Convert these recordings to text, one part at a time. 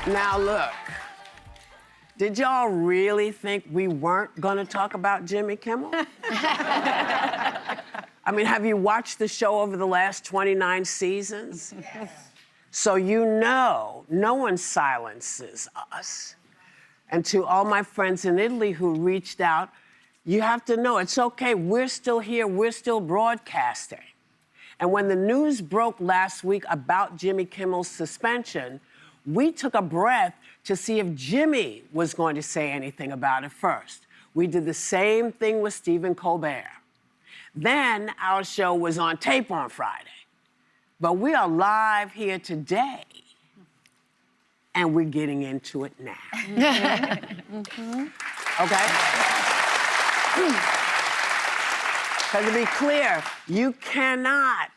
Now look, did y'all really think we weren't gonna talk about Jimmy Kimmel? I mean, have you watched the show over the last 29 seasons? Yes. So you know, no one silences us. And to all my friends in Italy who reached out, you have to know it's okay, we're still here, we're still broadcasting. And when the news broke last week about Jimmy Kimmel's suspension, we took a breath to see if Jimmy was going to say anything about it first. We did the same thing with Stephen Colbert. Then our show was on tape on Friday. But we are live here today, and we're getting into it now. Okay? Because to be clear, you cannot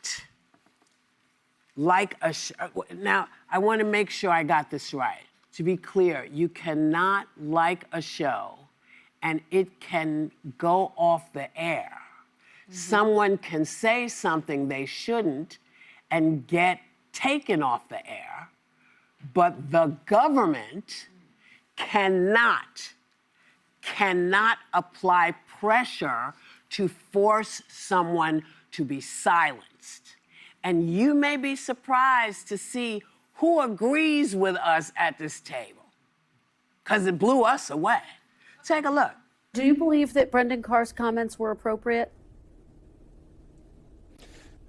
like a show. Now, I want to make sure I got this right. To be clear, you cannot like a show and it can go off the air. Someone can say something they shouldn't and get taken off the air, but the government cannot apply pressure to force someone to be silenced. And you may be surprised to see who agrees with us at this table, because it blew us away. Take a look. Do you believe that Brendan Carr's comments were appropriate?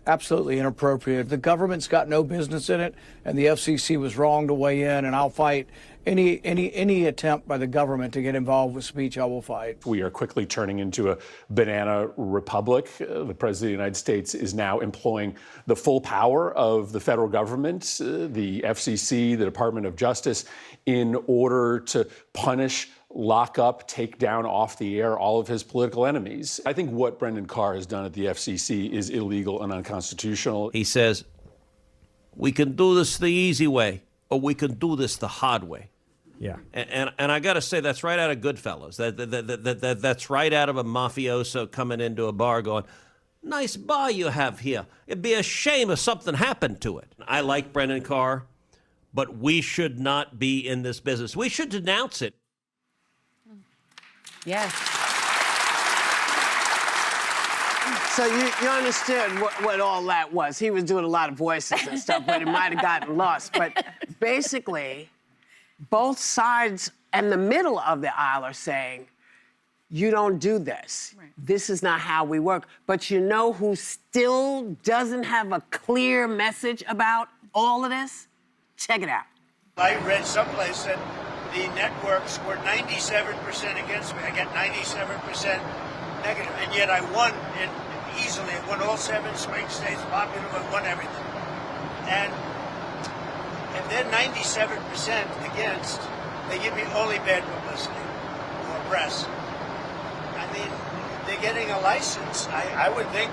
Absolutely inappropriate. The government's got no business in it, and the FCC was wrong to weigh in, and I'll fight any attempt by the government to get involved with speech. I will fight. We are quickly turning into a banana republic. The President of the United States is now employing the full power of the federal government, the FCC, the Department of Justice, in order to punish, lock up, take down off the air all of his political enemies. I think what Brendan Carr has done at the FCC is illegal and unconstitutional. He says, we can do this the easy way, or we can do this the hard way. Yeah. And I got to say, that's right out of Goodfellas. That's right out of a mafioso coming into a bar going, nice bar you have here. It'd be a shame if something happened to it. I like Brendan Carr, but we should not be in this business. We should denounce it. Yes. So you understood what all that was. He was doing a lot of voices and stuff, but it might have gotten lost. But basically, both sides and the middle of the aisle are saying, you don't do this. Right. This is not how we work. But you know who still doesn't have a clear message about all of this? Check it out. I read someplace that the networks were 97% against me. I get 97% negative, and yet I won easily. I won all 7 swing states, popular, I won everything. And if they're 97% against, they give me only bad publicity or press. I mean, they're getting a license. I would think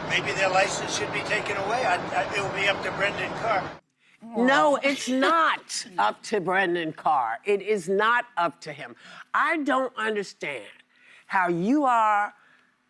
maybe their license should be taken away. It will be up to Brendan Carr. No, it's not up to Brendan Carr. It is not up to him. I don't understand how you are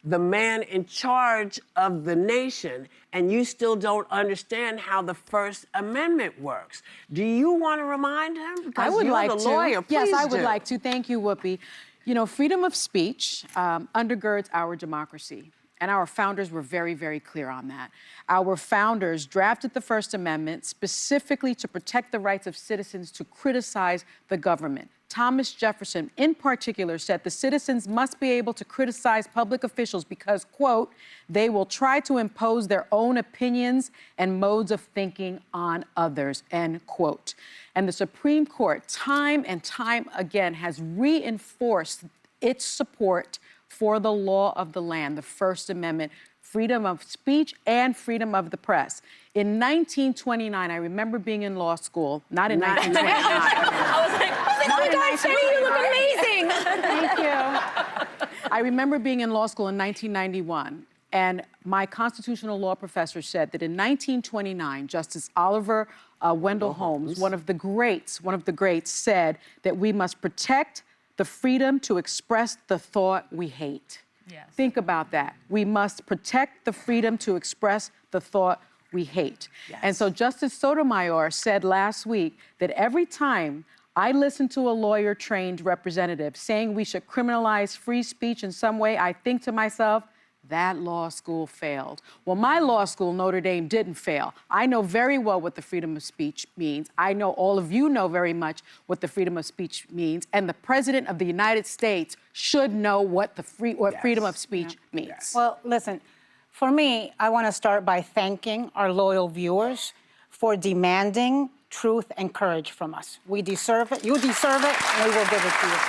the man in charge of the nation and you still don't understand how the First Amendment works. Do you want to remind him? Because I would you're like the to. lawyer. Yes, Please I would do. like to. Thank you, Whoopi. You know, freedom of speech undergirds our democracy. And our founders were very, very clear on that. Our founders drafted the First Amendment specifically to protect the rights of citizens to criticize the government. Thomas Jefferson, in particular, said the citizens must be able to criticize public officials because, quote, they will try to impose their own opinions and modes of thinking on others, end quote. And the Supreme Court, time and time again, has reinforced its support for the law of the land, the First Amendment, freedom of speech and freedom of the press. In 1929, I remember being in law school, not in 1929. I was like, oh my God, Jenny, you look amazing. Thank you. I remember being in law school in 1991, and my constitutional law professor said that in 1929, Justice Oliver Wendell Holmes, one of the greats, said that we must protect the freedom to express the thought we hate. Yes. Think about that. We must protect the freedom to express the thought we hate. And so Justice Sotomayor said last week that every time I listen to a lawyer-trained representative saying we should criminalize free speech in some way, I think to myself, that law school failed. Well, my law school, Notre Dame, didn't fail. I know very well what the freedom of speech means. I know all of you know very much what the freedom of speech means. And the President of the United States should know what freedom of speech means. Well, listen, for me, I want to start by thanking our loyal viewers for demanding truth and courage from us. We deserve it, you deserve it, and we will give it to you.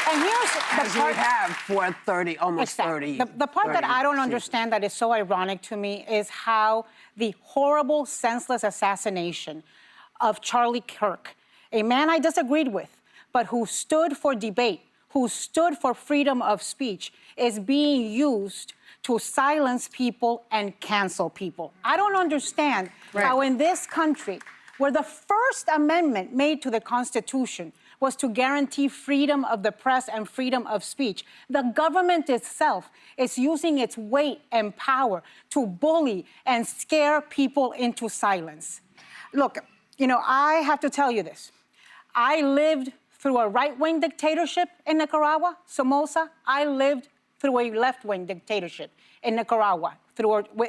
And here's the part... we have for 30, almost 30. The part that I don't understand that is so ironic to me is how the horrible, senseless assassination of Charlie Kirk, a man I disagreed with, but who stood for debate, who stood for freedom of speech, is being used to silence people and cancel people. I don't understand how in this country, where the First Amendment made to the Constitution was to guarantee freedom of the press and freedom of speech, the government itself is using its weight and power to bully and scare people into silence. Look, you know, I have to tell you this. I lived through a right-wing dictatorship in Nicaragua, Somoza. I lived through a left-wing dictatorship in Nicaragua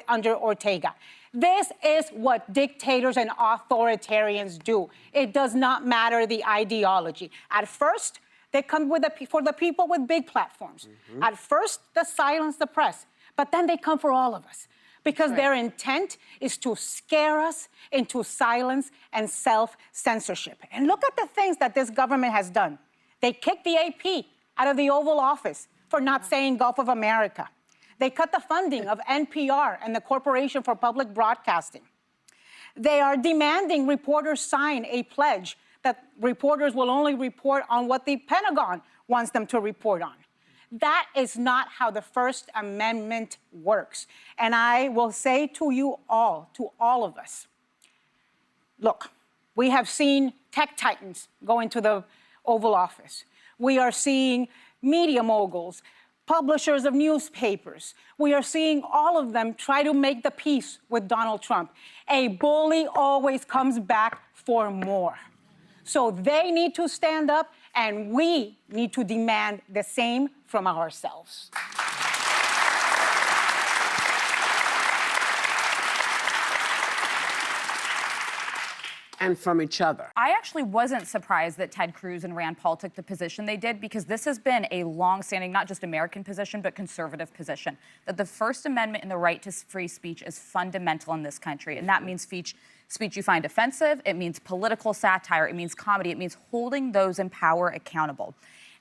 under Ortega. This is what dictators and authoritarians do. It does not matter the ideology. At first, they come for the people with big platforms. At first, they silence the press, but then they come for all of us because their intent is to scare us into silence and self-censorship. And look at the things that this government has done. They kicked the AP out of the Oval Office for not saying Gulf of America. They cut the funding of NPR and the Corporation for Public Broadcasting. They are demanding reporters sign a pledge that reporters will only report on what the Pentagon wants them to report on. That is not how the First Amendment works. And I will say to you all, to all of us, look, we have seen tech titans go into the Oval Office. We are seeing media moguls, publishers of newspapers. We are seeing all of them try to make the peace with Donald Trump. A bully always comes back for more. So they need to stand up, and we need to demand the same from ourselves. And from each other. I actually wasn't surprised that Ted Cruz and Rand Paul took the position they did, because this has been a long-standing, not just American position, but conservative position, that the First Amendment and the right to free speech is fundamental in this country. And that means speech you find offensive, it means political satire, it means comedy, it means holding those in power accountable.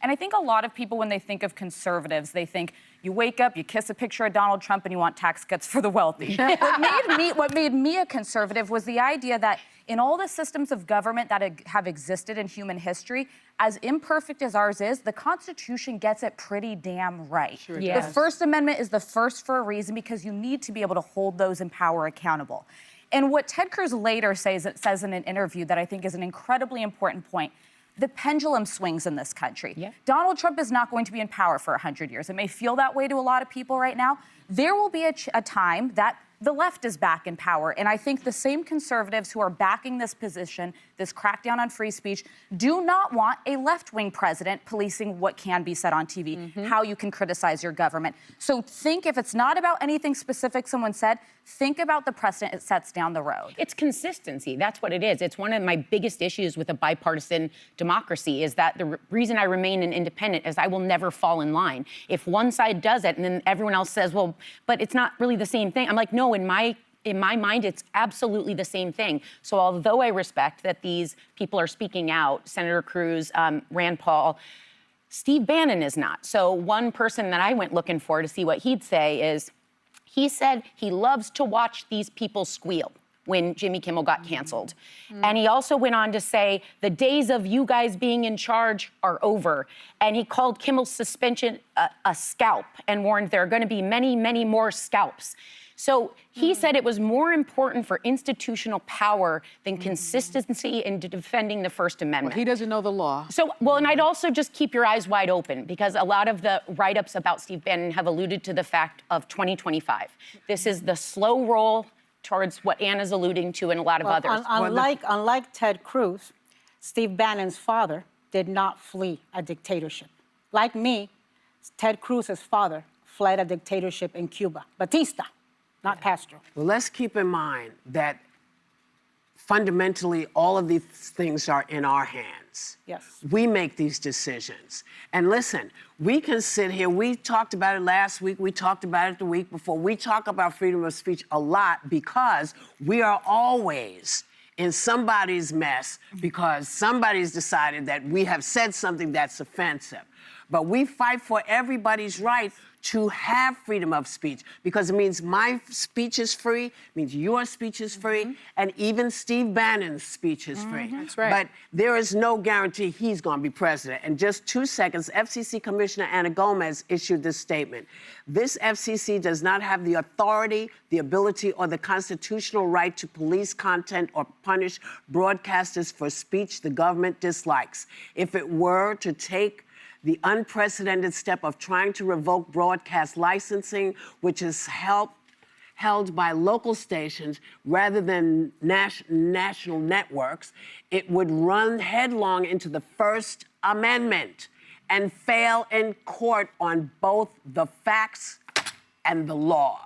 And I think a lot of people, when they think of conservatives, they think you wake up, you kiss a picture of Donald Trump, and you want tax cuts for the wealthy. What made me a conservative was the idea that in all the systems of government that have existed in human history, as imperfect as ours is, the Constitution gets it pretty damn right. Sure The First Amendment is the first for a reason, because you need to be able to hold those in power accountable. And what Ted Cruz later says in an interview that I think is an incredibly important point, the pendulum swings in this country. Donald Trump is not going to be in power for 100 years. It may feel that way to a lot of people right now. There will be a time that the left is back in power. And I think the same conservatives who are backing this position, this crackdown on free speech, do not want a left-wing president policing what can be said on TV, how you can criticize your government. So think, if it's not about anything specific someone said, think about the precedent it sets down the road. It's consistency. That's what it is. It's one of my biggest issues with a bipartisan democracy, is that the reason I remain an independent is I will never fall in line. If one side does it and then everyone else says, well, but it's not really the same thing, I'm like, no, in my mind, it's absolutely the same thing. So although I respect that these people are speaking out, Senator Cruz, Rand Paul, Steve Bannon is not. So one person that I went looking for to see what he'd say is, he said he loves to watch these people squeal when Jimmy Kimmel got canceled. And he also went on to say, the days of you guys being in charge are over. And he called Kimmel's suspension a scalp and warned there are going to be many, many more scalps. So he said it was more important for institutional power than consistency in defending the First Amendment. Well, he doesn't know the law. So, well, and I'd also just keep your eyes wide open, because a lot of the write-ups about Steve Bannon have alluded to the fact of 2025. This is the slow roll towards what Anna's alluding to and a lot of others. Unlike Ted Cruz, Steve Bannon's father did not flee a dictatorship. Like me, Ted Cruz's father fled a dictatorship in Cuba. Batista, not Castro. Well, let's keep in mind that fundamentally all of these things are in our hands. Yes. We make these decisions. And listen, we can sit here, we talked about it last week, we talked about it the week before. We talk about freedom of speech a lot because we are always in somebody's mess because somebody's decided that we have said something that's offensive. But we fight for everybody's right to have freedom of speech because it means my speech is free, it means your speech is free, and even Steve Bannon's speech is free. That's right. But there is no guarantee he's going to be president. In just 2 seconds, FCC Commissioner Ana Gomez issued this statement. This FCC does not have the authority, the ability, or the constitutional right to police content or punish broadcasters for speech the government dislikes. If it were to take the unprecedented step of trying to revoke broadcast licensing, which is held by local stations rather than national networks, it would run headlong into the First Amendment and fail in court on both the facts and the law.